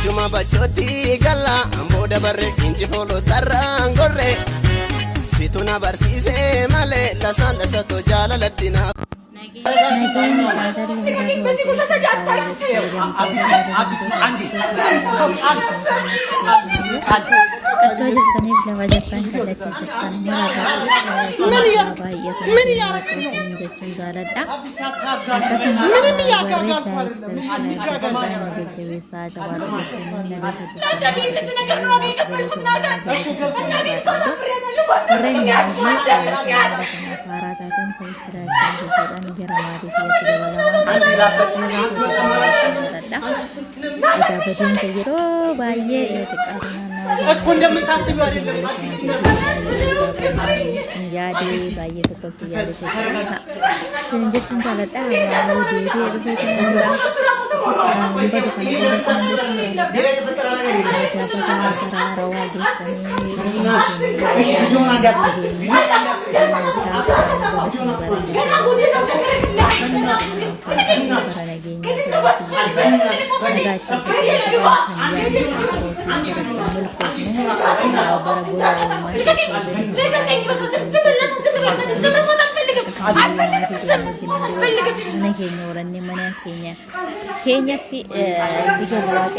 Ijuma bachoti gala amboda barre inji holo tarangorre situna barsise male la sala sato jala latina Kenya fi bisa buat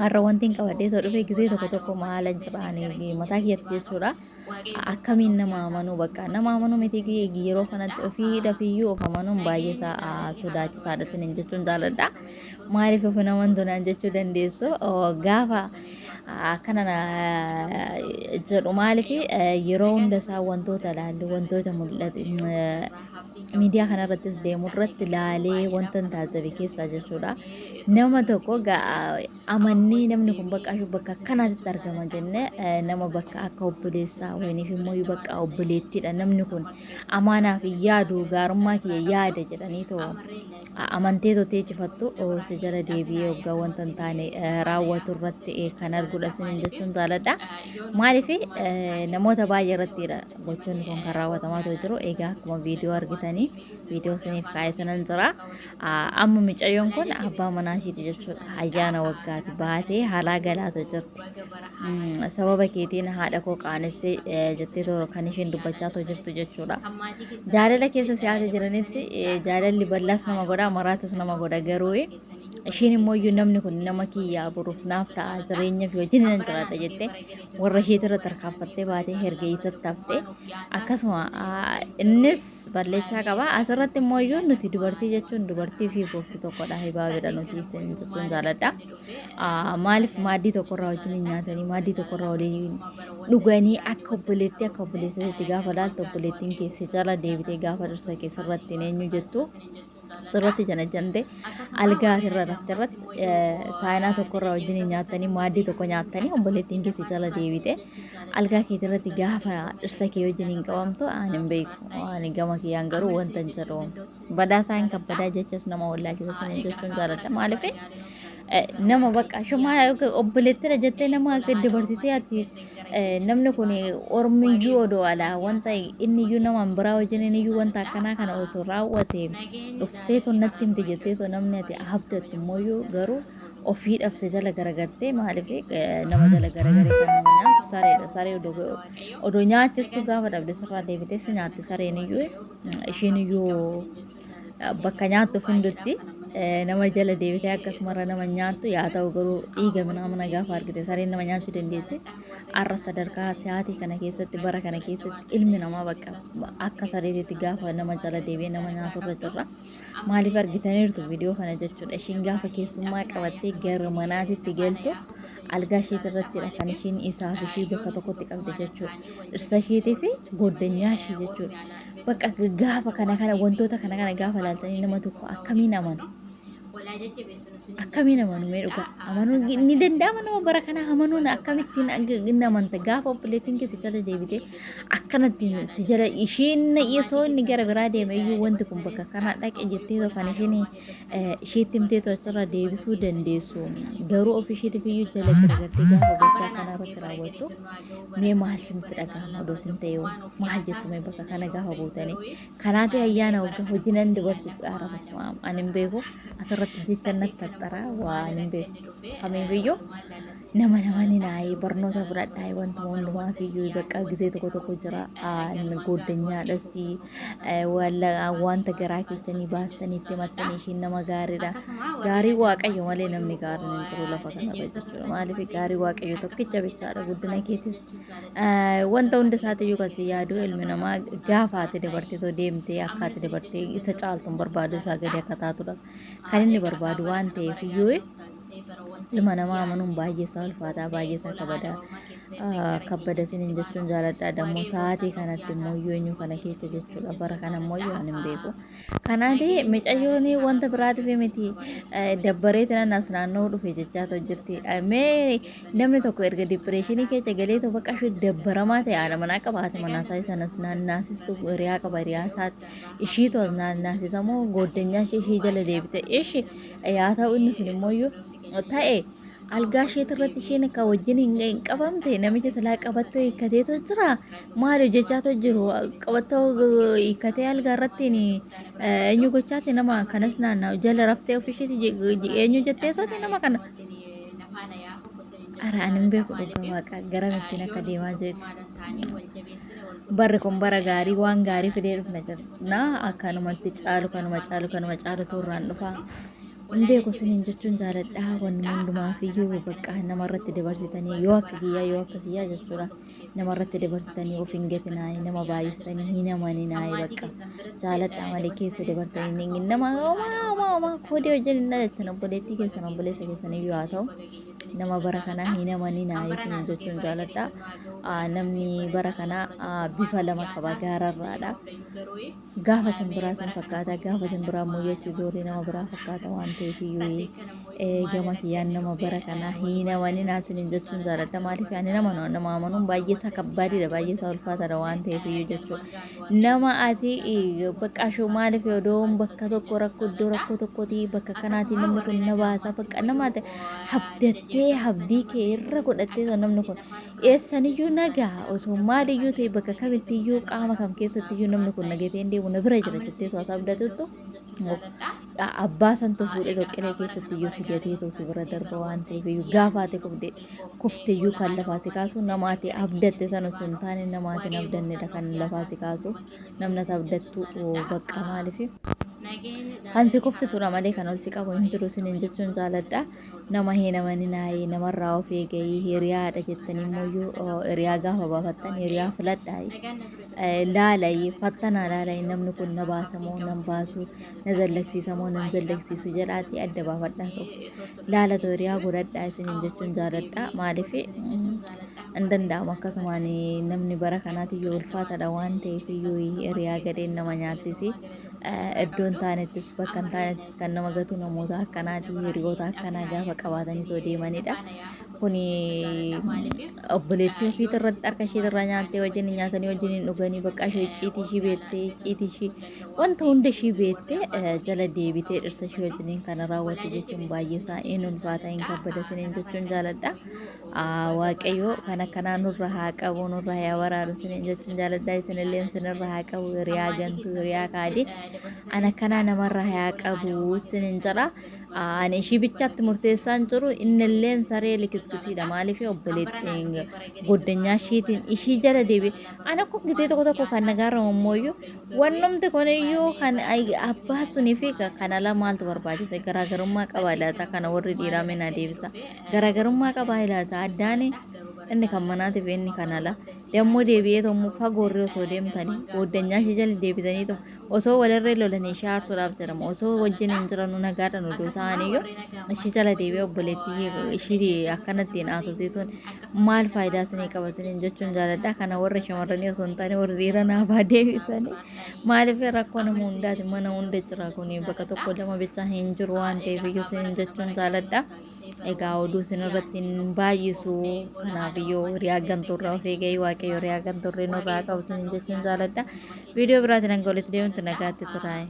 Arrawantiin qabadhee soo dhufee gisee tokko tokko maala jiraanii mataa kiyatti jechuudha. Akkamiin nama amanuu bakka nama amanuu miti yeroo kanatti ofii dhafiyyuu of amanuun baay'ee isaa sodaachisaadha isiniin jechuun jaalladha. Maaliif of hin amantu naan jechuu dandeessu gaafa akkana jedhu maaliif yeroo hunda isaa wantoota ilaallu wantoota mul'atu miidiyaa kanarrattis deemu irratti ilaalee wanta hin taasife keessaa jechuudha. Nama tokko amannee namni kun bakka akkanaatti argama jennee nama bakka akka obboleessaa wayiniif immoo bakka obboleettiidha namni kun amaanaaf yaadu gaarummaa kiyya yaada jedhanii too amantee totee cifattu si jala deebi'ee waggaa wanta hin taane raawwatu irratti kan arguudha isiniin jechuun jaalladha. Maaliif namoota baay'ee irrattidha gochoonni kun kan raawwatamaa jiru. Egaa akkuma viidiyoo argitanii viidiyoo isiniif kaa'etan jira. Amma mucayyoon kun abbaa manaa ishiiti jechuudha. Ayyaana waggaati baatee haalaa galaatu jirti. Sababa keetiin haadha koo qaanessee jettee toro kan isheen dubbachaa jirtu jechuudha. Jaalala keessa siyaasa jiranitti jaalalli bal'aas nama godha maraatas nama godha garuu isheen immoo namni kun nama kiyyaa boruuf naaf ta'a jireenya fi wajjin nan jiraadha jettee warra isheetirra tarkaanfattee baatee hergee isatti haftee akkasuma innis balleechaa qaba. Asirratti immoo nuti dubartii jechuun dubartii fi boofti tokkodha hibaabeedha nuti isin jechuun jaalladha. Maaliif maaddii tokkorraa wajjin nyaatanii maaddii tokkorraa waliin dhuganii akka obboleessatti gaafa laaltu obboleettiin keessa jala deebitee gaafa dhirsa keessarratti eenyu jettu sirratti jante algaa irra rafterratti saayinaa tokkorraa wajjin nyaatanii maaddii tokko nyaatanii obboleettiin keessa jala deebite algaa keetirratti gaafa dhirsa kee wajjin qabamtu ani hin beeku. Ani gama kiyyaan garuu wanta hin jedhu badaa isaan kan badaa jechas nama wallaalchisa jechuun jaalladha. Maaliif nama bakka shumaa obboleettira jettee nama akka dabarsitee ati namni kun ormiyyuu odoo alaa wanta inni iyyuu nama biraa wajjin inni iyyuu wanta akkanaa kana osoo raawwate dhuftee tonnatti himte jettee osoo namni ati abdattu immoo garuu ofiidhaaf se jala garagartee maaliif nama jala garagaree kan nama nyaatu sareedha. Saree odoo nyaachistu gaafa dhabde sirraa deebitee si nyaatti sareen iyyuu isheen iyyuu bakka nyaattu fundutti nama jala deebitee akkasumarra nama nyaattu yaa ta'u garuu dhiiga mana gaafa argite sareen nama nyaachuu dandeessi. Arra sadarkaa siyaatii kana keessatti bara kana keessatti ilmi namaa bakka akka sareetitti gaafa nama jala deebi'ee nama nyaatu irra jirra. Maaliif argitaniirtu viidiyoo kana jechuudha. Ishiin gaafa keessummaa qabattee gara manaatitti galtu algaa isheetii irrattidha kan ishiin isaa fi ishii bakka tokkotti qabde jechuudha. Dhirsa isheetii fi goddanyaa ishee jechuudha. Bakka gaafa kana wantoota kana gaafa laaltanii nama tokko akkamiin amanu akkamiin amanu mee dhugaa amanuun ni danda'ama nama bara kana amanuun akkamittiin inni amanta gaafa obboleettiin keessa jala deebite akkanattiin si jala ishiin dhiyeessoo inni gara biraa deeme iyyuu wanti kun bakka kana dhaqe jettee kan ishiin isheetti himtee achirraa deebisuu dandeessu garuu of isheetiif iyyuu jala garagartee gaafa gochaa kana irratti raawwattu mee maal sinti dhagahama odoo sin ta'e maal jettu mee bakka kana gaafa buutanii kanaati ayyaana waggaa hojii nan dabarsu qaara basmaa ani hin beeku asirratti jecha natti tattara waan hin beeku kamiifiyyuu nama ni naayee barnoota fudhadhaa wanta hundumaa fiyyuu bakka gisee tokko jira goddanyaadhas wanta garaa keessanii baastanii itti mattanii ishiin nama gaariidha gaarii waaqayyo malee namni gaariin hin jiru lafa kanarra jechuudha maaliif gaarii waaqayyo tokkicha bichaadha guddina keetis wanta hunda isaatiyyuu kasi yaaduu ilmi namaa gaafa ati dabartee soo deemtee akka ati dabartee isa caaltuun barbaadu isaa gadi akka taatudha kan inni barbaadu waan ta'eef iyyuu ilma namaa amanuun baay'ee isaa ulfaataa baay'ee isaa kabbada sinin jechuun jaaladha dammoo sa'aatii kanatti immoo eenyu kana keessa jechuudha bara kana immoo waan hin beeku kanaati micayyoon wanta biraatiif miti dabbaree tanas naannoo dhufe jechaa jirti mee namni tokko erga dipireeshinii keessa galee tokko qashu dabbaramaa ta'e haadha manaa qabaate manaasaa sanas naannasistu hiriyaa qaba hiriyaa isaatti ishii tol naannasisamoo goddanyaa ishii jala deebite ishi yaa ta'u inni sun immoo ta'e algaa isheet irratti isheen akka wajjin hin qabamte namicha silaa qabattoo hiikkateetu jira maal hojjechaatu jiru qabattoo hiikkatee algaa irratti eenyu gochaate nama kanas naanna'u jala raftee ofisheeti eenyu jetteesooti nama kana ara ani hin beeku dhugaa waaqa gara mittiin akka deemaa jirti barri kun bara gaarii waan gaarii fidee dhufna jira na akkanumatti kanuma caalu turraan dhufaa hin beeku sinin jechuun jaaladhaa wanni hundumaaf iyyuu bakka namarratti dabarsitanii yoo akka kiyyaa jechuudha namarratti dabarsitanii of hin gatinaayii nama baay'istanii hin amaninaayii bakka jaaladhaa malee keessa dabartanii nama homaa koodee wajjin hin dhalattan obboleettii keessan obboleessa keessan iyyuu haa ta'u nama bara kanaa hin amaninaayii sinin jechuun jaaladhaa namni bara kanaa bifa lama qaba gaararraadha gaafa simbiraa san fakkaata gaafa simbiraa moyyachii zoorii nama biraa fakkaata waan ta'eef iyyuu gama kiyyaan nama bara kanaa hin amaninaa sinin jechuun jaaladha maaliif ani nama amanuun baay'ee isaa kabbaadidha baay'ee isaa ulfaataadha waan ta'eef iyyuu jechuudha nama ati bakka shoo maaliif odoon bakka tokko iddoo rakkoo tokkooti bakka kanaati namni kun na baasa bakka nama habdattee habdii kee irra godhattee namni kun eessaniyyuu nagaa osoo maaliyyuu ta'e bakka kamittiyyuu qaama kam keessattiyyuu namni kun nagatee hin deemu na bira jira jettee to'ata abdatuttu abbaa santu fuudhee tokkilee keessatti iyyuu si gateetu si bira darba waan ta'eef iyyuu gaafaate kufteeyyuu kan lafaa si kaasu namaati abdatte sana osoo hin taane namaatiin abdannedha kan lafaa si kaasu namnati abdattu bakka maaliif kan si kuffisudha malee kan ol si qabu hin jiru sinin jechuun jaaladha nama hin amaninaayii namarraa of eegayii hiriyaadha jettanii immoo hiriyaa gaafa baafattan hiriyaa filadhaa laalayii fattanaa laalayii namni kun na baasamoo nan baasu na zallaksiisamoo nan zallaksiisu jedhaati adda baafadhaa ta'u laalatu hiriyaa godhadhaa isinin jechuun jaaladha maaliif hin danda'amu akkasumaan namni bara kanaati iyyuu ulfaataadha waan ta'eef iyyuu hiriyaa gadheen nama nyaattisi iddoon taanettis bakka hin taanettis kan nama gatu namoota akkanaati hiriyoota akkanaa gaafa qabaatanii soo deemanidha kuni obboleettii ofii irratti harka ishee irraa nyaattee wajjin nyaatanii wajjin hin dhuganii bakka ishee icciitii ishii beettee icciitii ishii wanta hunda ishii beettee jala deebitee dhirsa ishee wajjiniin kana raawwatte jechuun baay'ee isaa hin ulfaata hin kabbada siniin jechuun jaaladha waaqayyo kan akkanaa nurra haa qabu nurra haa waraaru siniin jechuun jaaladha isinillee sinirra haa qabu hiriyaa gantuu hiriyaa kaadii an akkanaa namarra haa qabu siniin jedha ani ishii bichaatti murteessaan jiru innilleen saree likiskisiidha maaliif obboleettiin goddanyaa ishiitiin ishii jala deebi ana kun gisee tokko kan nagaarramu ammoo wannumti kun iyyuu kan abbaa sunii fi kana lamaaltu barbaachisa garaagarummaa qaba ilaata kana warri dhiiraa mena deebisa garaagarummaa qaba ilaata addaani inni kan manaatiif inni kan ala dammoo deebi'ee tommoo fagoorri osoo deemtanii booddanyaa ishee jala deebitanii osoo walirra lolanii ishee aarsuudhaaf jedhama osoo wajjin hin jiranuu nagaadhaan oduu ta'aniyyuu ishee jala deebi'ee obboleettii ishee akkanattiin haasofsiisuun maal faayidaa isinii qaba isiniin jechuun jaaladha kana warra shamarranii osoo hin taane warri dhiira naafaa deebisanii maaliif rakkoo nama hundaati mana hunda jira kun bakka tokko lama bichaa hin jiru waan ta'eef iyyuu isiniin jechuun jaaladha. Egaa oduu isinirratti hin baay'isu kanaaf iyyuu riyaa gantuurraa of eegee waaqayyo riyaa gantuurree nurraa qabu isiniin jechuun jaaladha. Viidiyoo biraatiin hanga walitti deemtu nagaatti turaa'e.